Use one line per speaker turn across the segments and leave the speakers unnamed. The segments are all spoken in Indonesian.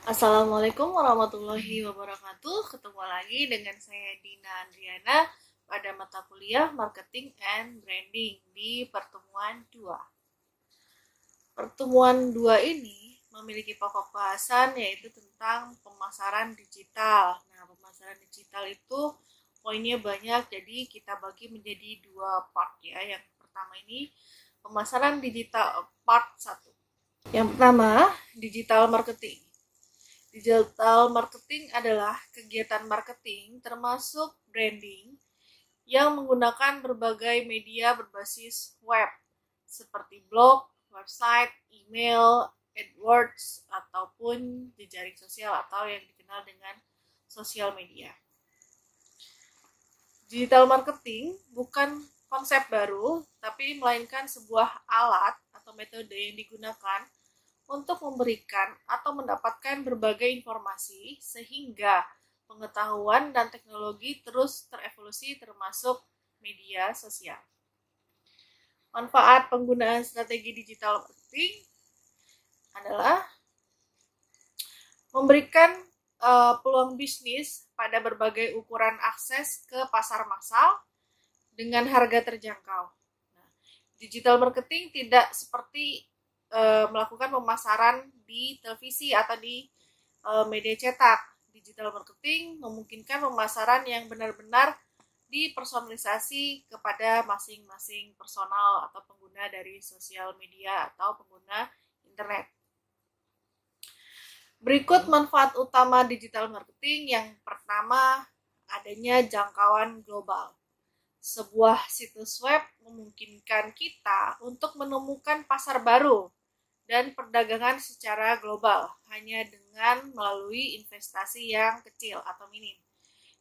Assalamualaikum warahmatullahi wabarakatuh. Ketemu lagi dengan saya Dina Andriana pada mata kuliah Marketing and Branding di pertemuan 2. Pertemuan 2 ini memiliki pokok bahasan yaitu tentang pemasaran digital. Nah, pemasaran digital itu poinnya banyak, jadi kita bagi menjadi 2 part ya. Yang pertama ini pemasaran digital part 1. Yang pertama, digital marketing. Digital marketing adalah kegiatan marketing termasuk branding yang menggunakan berbagai media berbasis web seperti blog, website, email, AdWords, ataupun jejaring sosial atau yang dikenal dengan sosial media. Digital marketing bukan konsep baru, tapi melainkan sebuah alat atau metode yang digunakan untuk memberikan atau mendapatkan berbagai informasi sehingga pengetahuan dan teknologi terus terevolusi termasuk media sosial. Manfaat penggunaan strategi digital marketing adalah memberikan peluang bisnis pada berbagai ukuran akses ke pasar massal dengan harga terjangkau. Nah, digital marketing tidak seperti melakukan pemasaran di televisi atau di media cetak. Digital marketing memungkinkan pemasaran yang benar-benar dipersonalisasi kepada masing-masing personal atau pengguna dari sosial media atau pengguna internet. Berikut manfaat utama digital marketing. Yang pertama, adanya jangkauan global. Sebuah situs web memungkinkan kita untuk menemukan pasar baru dan perdagangan secara global hanya dengan melalui investasi yang kecil atau minim.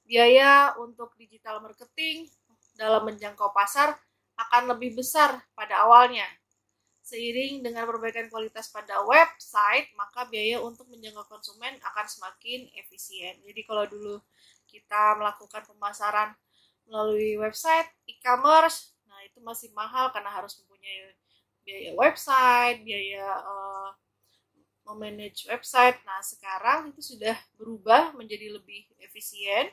Biaya untuk digital marketing dalam menjangkau pasar akan lebih besar pada awalnya. Seiring dengan perbaikan kualitas pada website, maka biaya untuk menjangkau konsumen akan semakin efisien. Jadi kalau dulu kita melakukan pemasaran melalui website, e-commerce, nah itu masih mahal karena harus mempunyai biaya website, biaya memanage website. Nah, sekarang itu sudah berubah menjadi lebih efisien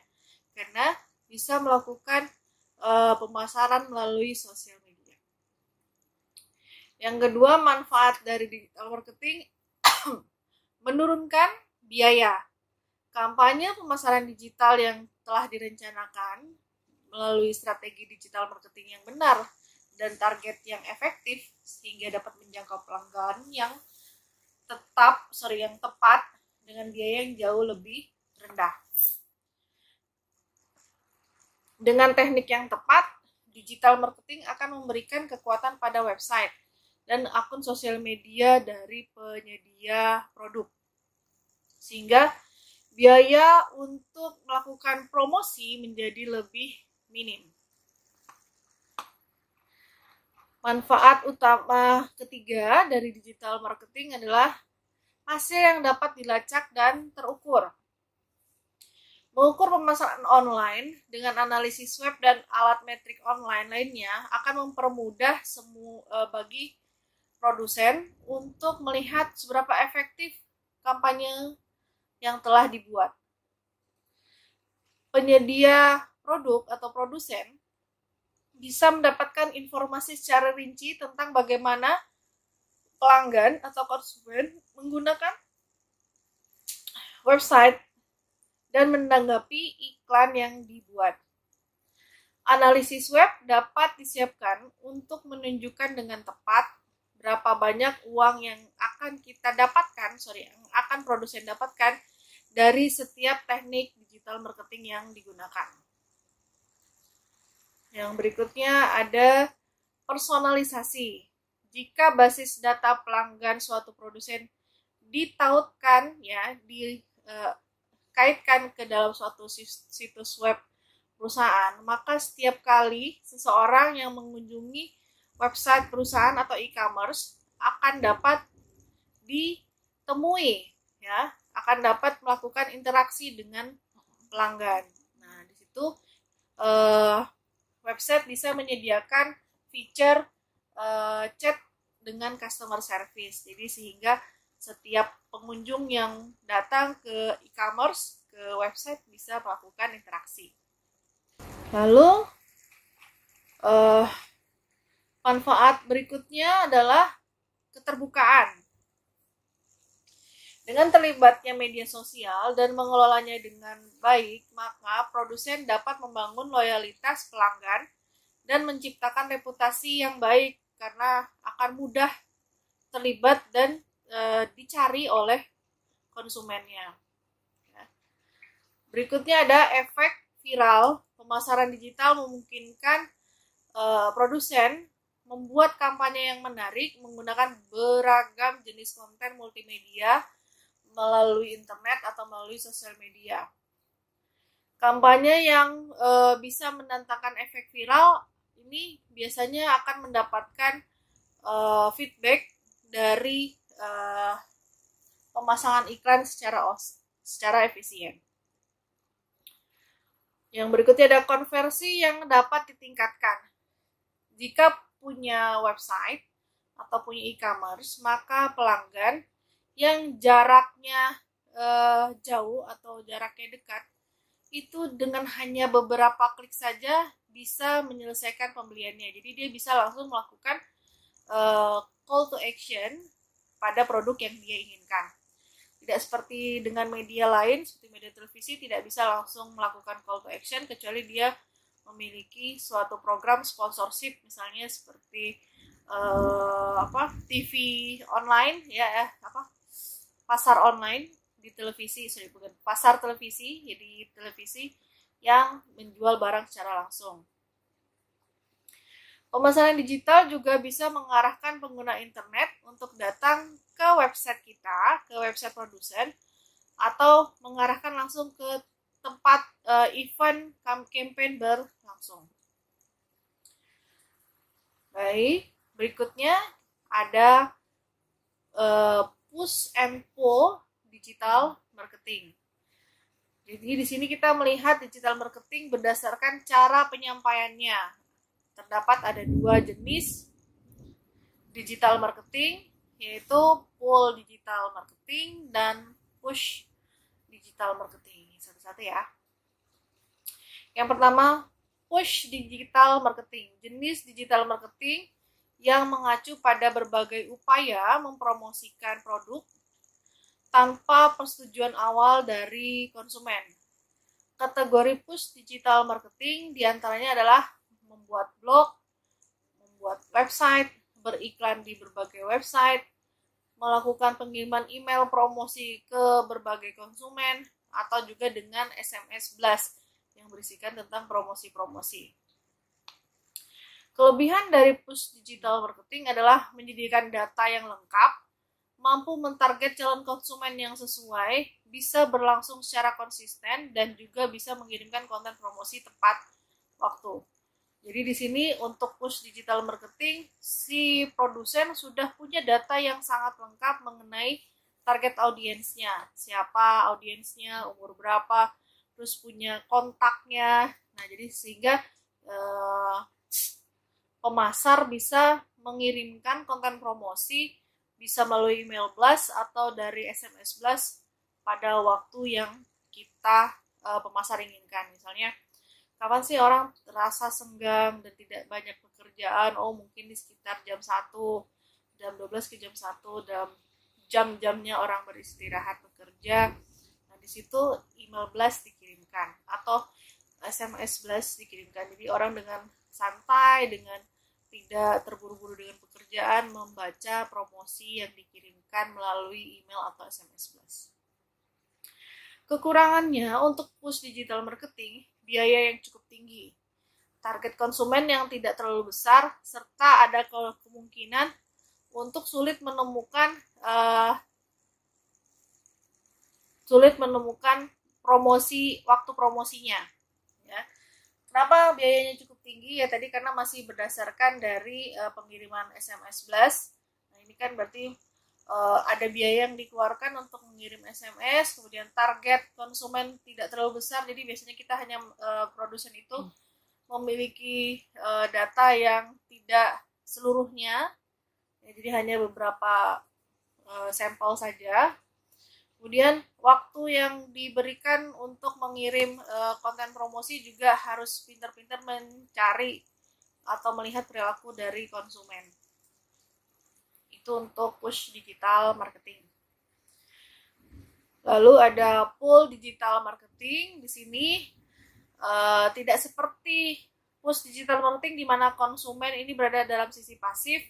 karena bisa melakukan pemasaran melalui sosial media. Yang kedua, manfaat dari digital marketing menurunkan biaya. Kampanye pemasaran digital yang telah direncanakan melalui strategi digital marketing yang benar dan target yang efektif sehingga dapat menjangkau pelanggan yang tepat dengan biaya yang jauh lebih rendah. Dengan teknik yang tepat, digital marketing akan memberikan kekuatan pada website dan akun sosial media dari penyedia produk. Sehingga biaya untuk melakukan promosi menjadi lebih minim. Manfaat utama ketiga dari digital marketing adalah hasil yang dapat dilacak dan terukur. Mengukur pemasaran online dengan analisis web dan alat metrik online lainnya akan mempermudah bagi produsen untuk melihat seberapa efektif kampanye yang telah dibuat. Penyedia produk atau produsen bisa mendapatkan informasi secara rinci tentang bagaimana pelanggan atau konsumen menggunakan website dan menanggapi iklan yang dibuat. Analisis web dapat disiapkan untuk menunjukkan dengan tepat berapa banyak uang yang akan produsen dapatkan dari setiap teknik digital marketing yang digunakan. Yang berikutnya ada personalisasi. Jika basis data pelanggan suatu produsen ditautkan dikaitkan ke dalam suatu situs web perusahaan, maka setiap kali seseorang yang mengunjungi website perusahaan atau e-commerce akan dapat ditemui, akan dapat melakukan interaksi dengan pelanggan. Nah, di situ website bisa menyediakan feature chat dengan customer service. Jadi sehingga setiap pengunjung yang datang ke e-commerce, ke website bisa melakukan interaksi. Lalu manfaat berikutnya adalah keterbukaan. Dengan terlibatnya media sosial dan mengelolanya dengan baik, maka produsen dapat membangun loyalitas pelanggan dan menciptakan reputasi yang baik karena akan mudah terlibat dan dicari oleh konsumennya. Berikutnya ada efek viral. Pemasaran digital memungkinkan produsen membuat kampanye yang menarik menggunakan beragam jenis konten multimedia melalui internet atau melalui sosial media. Kampanye yang bisa mendatangkan efek viral ini biasanya akan mendapatkan feedback dari pemasangan iklan secara efisien. Yang berikutnya ada konversi yang dapat ditingkatkan. Jika punya website atau punya e-commerce, maka pelanggan yang jaraknya jauh atau jaraknya dekat itu dengan hanya beberapa klik saja bisa menyelesaikan pembeliannya. Jadi dia bisa langsung melakukan call to action pada produk yang dia inginkan. Tidak seperti dengan media lain, seperti media televisi tidak bisa langsung melakukan call to action kecuali dia memiliki suatu program sponsorship, misalnya seperti TV online pasar online di televisi, pasar televisi, jadi televisi yang menjual barang secara langsung. Pemasaran digital juga bisa mengarahkan pengguna internet untuk datang ke website kita, ke website produsen, atau mengarahkan langsung ke tempat event campaign berlangsung. Baik, berikutnya ada push and pull digital marketing. Jadi di sini kita melihat digital marketing berdasarkan cara penyampaiannya. Terdapat ada dua jenis digital marketing, yaitu pull digital marketing dan push digital marketing. Satu-satu ya. Yang pertama, push digital marketing. Jenis digital marketing yang mengacu pada berbagai upaya mempromosikan produk tanpa persetujuan awal dari konsumen. Kategori push digital marketing diantaranya adalah membuat blog, membuat website, beriklan di berbagai website, melakukan pengiriman email promosi ke berbagai konsumen, atau juga dengan SMS blast yang berisikan tentang promosi-promosi. Kelebihan dari push digital marketing adalah menyediakan data yang lengkap, mampu mentarget calon konsumen yang sesuai, bisa berlangsung secara konsisten, dan juga bisa mengirimkan konten promosi tepat waktu. Jadi di sini untuk push digital marketing, si produsen sudah punya data yang sangat lengkap mengenai target audiensnya, siapa audiensnya, umur berapa, terus punya kontaknya. Nah, jadi sehingga pemasar bisa mengirimkan konten promosi, bisa melalui email blast atau dari SMS blast pada waktu yang kita pemasar inginkan. Misalnya, kapan sih orang terasa senggang dan tidak banyak pekerjaan? Oh, mungkin di sekitar jam 1, jam 12 ke jam 1, dan jam-jamnya orang beristirahat bekerja. Nah, di situ email blast dikirimkan atau SMS blast dikirimkan. Jadi orang dengan santai, dengan tidak terburu-buru dengan pekerjaan, membaca promosi yang dikirimkan melalui email atau SMS blast. Kekurangannya untuk push digital marketing, biaya yang cukup tinggi, target konsumen yang tidak terlalu besar, serta ada kemungkinan untuk sulit menemukan waktu promosinya. Ya. Kenapa biayanya cukup tinggi? Ya tadi karena masih berdasarkan dari pengiriman SMS blast. Nah, ini kan berarti ada biaya yang dikeluarkan untuk mengirim SMS, kemudian target konsumen tidak terlalu besar, jadi biasanya kita hanya produsen itu memiliki data yang tidak seluruhnya, ya, jadi hanya beberapa sampel saja. Kemudian waktu yang diberikan untuk mengirim konten promosi juga harus pintar-pintar mencari atau melihat perilaku dari konsumen. Itu untuk push digital marketing. Lalu ada pull digital marketing. Di sini tidak seperti push digital marketing di mana konsumen ini berada dalam sisi pasif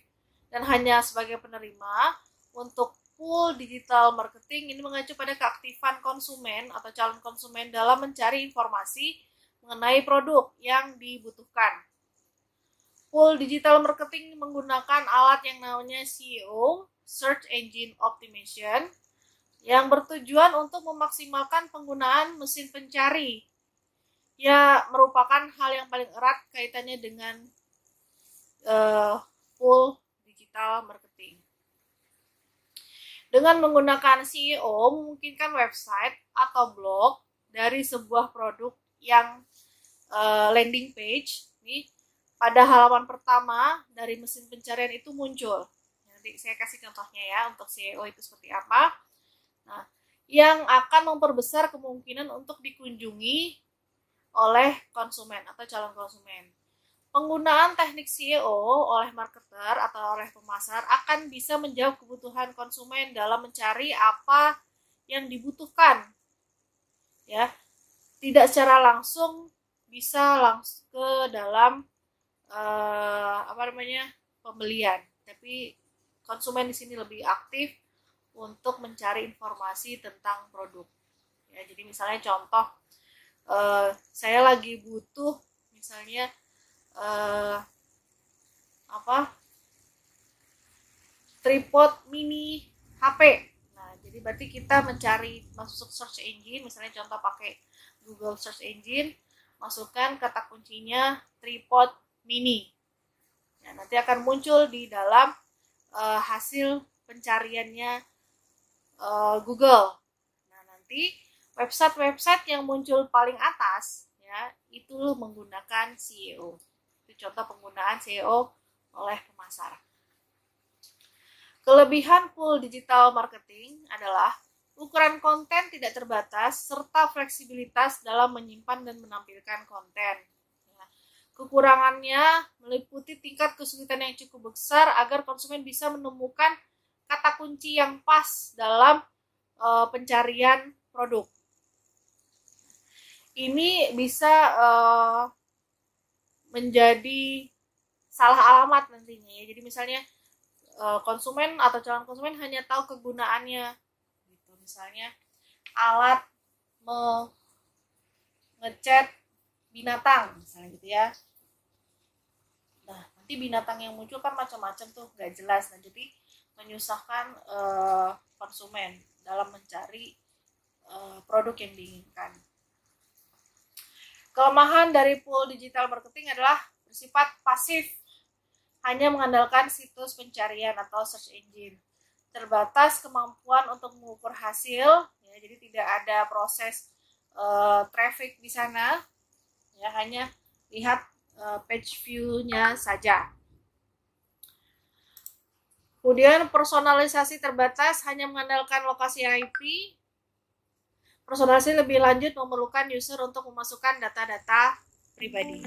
dan hanya sebagai penerima. Untuk pull digital marketing ini mengacu pada keaktifan konsumen atau calon konsumen dalam mencari informasi mengenai produk yang dibutuhkan. Pull digital marketing menggunakan alat yang namanya SEO, Search Engine Optimization, yang bertujuan untuk memaksimalkan penggunaan mesin pencari. Ya, merupakan hal yang paling erat kaitannya dengan pull digital marketing. Dengan menggunakan SEO, memungkinkan website atau blog dari sebuah produk yang landing page nih, pada halaman pertama dari mesin pencarian itu muncul. Nanti saya kasih contohnya ya untuk SEO itu seperti apa. Nah, yang akan memperbesar kemungkinan untuk dikunjungi oleh konsumen atau calon konsumen. Penggunaan teknik SEO oleh marketer atau oleh pemasar akan bisa menjawab kebutuhan konsumen dalam mencari apa yang dibutuhkan. Ya, tidak secara langsung bisa langsung ke dalam pembelian, tapi konsumen di sini lebih aktif untuk mencari informasi tentang produk. Ya, jadi misalnya contoh, saya lagi butuh misalnya tripod mini HP. Nah, jadi berarti kita mencari, masuk search engine, misalnya contoh pakai Google Search Engine, masukkan kata kuncinya tripod mini. Nah, nanti akan muncul di dalam hasil pencariannya Google. Nah, nanti website-website yang muncul paling atas ya itu menggunakan SEO. Itu contoh penggunaan SEO oleh pemasar. Kelebihan pull digital marketing adalah ukuran konten tidak terbatas serta fleksibilitas dalam menyimpan dan menampilkan konten. Kekurangannya meliputi tingkat kesulitan yang cukup besar agar konsumen bisa menemukan kata kunci yang pas dalam pencarian produk. Ini bisa menjadi salah alamat nantinya ya. Jadi misalnya konsumen atau calon konsumen hanya tahu kegunaannya, gitu. Misalnya alat ngechat binatang, misalnya gitu ya. Nah, nanti binatang yang muncul kan macam-macam tuh, nggak jelas. Nah, jadi menyusahkan konsumen dalam mencari produk yang diinginkan. Kelemahan dari pull digital marketing adalah bersifat pasif, hanya mengandalkan situs pencarian atau search engine. Terbatas kemampuan untuk mengukur hasil, ya, jadi tidak ada proses traffic di sana, ya, hanya lihat page view-nya saja. Kemudian personalisasi terbatas, hanya mengandalkan lokasi IP. Personalisasi lebih lanjut memerlukan user untuk memasukkan data-data pribadi.